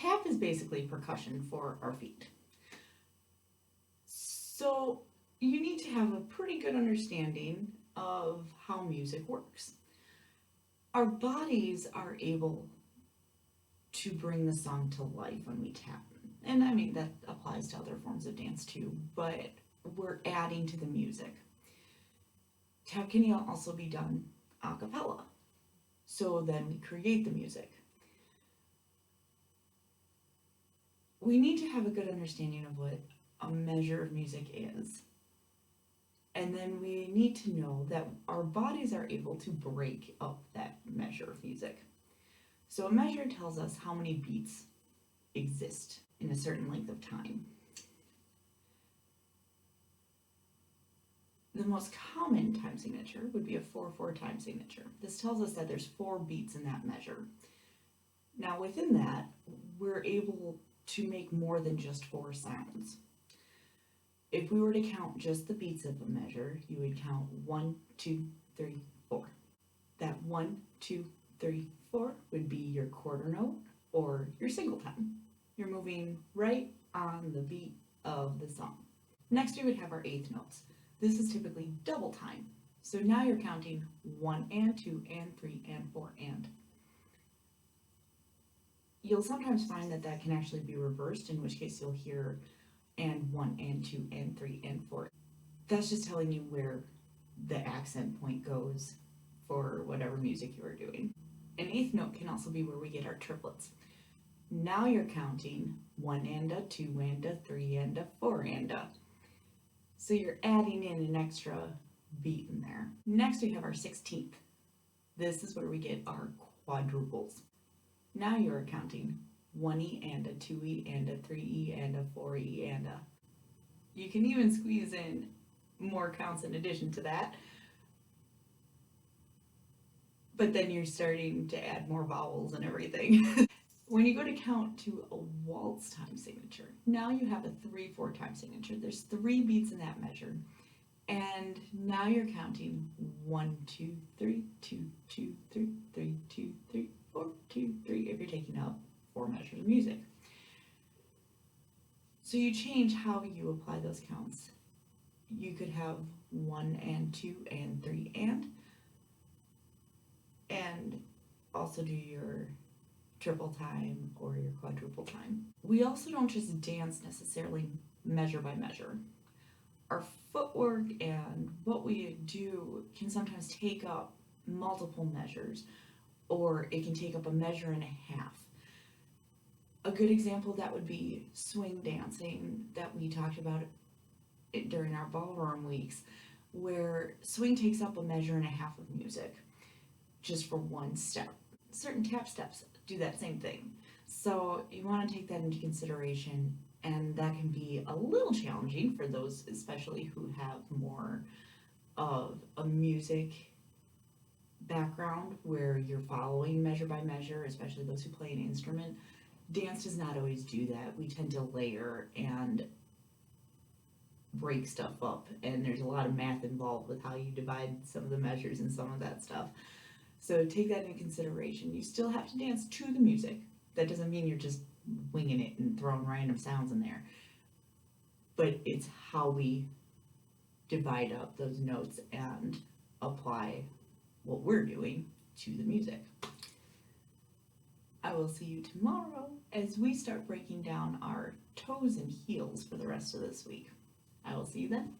tap is basically percussion for our feet. So you need to have a pretty good understanding of how music works. Our bodies are able to bring the song to life when we tap. And I mean, that applies to other forms of dance too, but we're adding to the music. Tap can also be done a cappella. So then we create the music. We need to have a good understanding of what a measure of music is. And then we need to know that our bodies are able to break up that measure of music. So a measure tells us how many beats exist in a certain length of time. The most common time signature would be a 4/4 time signature. This tells us that there's 4 beats in that measure. Now within that, we're able to make more than just 4 sounds. If we were to count just the beats of a measure, you would count 1, 2, 3, 4. That 1, 2, 3, 4 would be your quarter note or your single time. You're moving right on the beat of the song. Next, we would have our eighth notes. This is typically double time. So now you're counting 1 and 2 and 3 and 4 and. You'll sometimes find that that can actually be reversed, in which case you'll hear and 1 and 2 and 3 and 4. That's just telling you where the accent point goes for whatever music you are doing. An eighth note can also be where we get our triplets. Now you're counting 1 and a, 2 and a, 3 and a, 4 and a. So you're adding in an extra beat in there. Next we have our 16th. This is where we get our quadruples. Now you're counting 1E and a, 2E and a, 3E and a, 4E and a. You can even squeeze in more counts in addition to that. But then you're starting to add more vowels and everything. When you go to count to a waltz time signature, now you have a 3/4 time signature. There's 3 beats in that measure. And now you're counting 1, 2, 3, 2, 2, 3, 3, 2, 3, 4, 2, 3, if you're taking out 4 measures of music. So you change how you apply those counts. You could have 1 and 2 and 3 and also do your triple time or your quadruple time. We also don't just dance necessarily measure by measure. Our footwork and what we do can sometimes take up multiple measures, or it can take up a measure and a half. A good example of that would be swing dancing that we talked about during our ballroom weeks, where swing takes up a measure and a half of music just for one step. Certain tap steps do that same thing. So you want to take that into consideration, and that can be a little challenging for those especially who have more of a music background where you're following measure by measure, especially those who play an instrument. Dance does not always do that. We tend to layer and break stuff up, and there's a lot of math involved with how you divide some of the measures and some of that stuff. So take that into consideration. You still have to dance to the music. That doesn't mean you're just winging it and throwing random sounds in there. But it's how we divide up those notes and apply what we're doing to the music. I will see you tomorrow as we start breaking down our toes and heels for the rest of this week. I will see you then.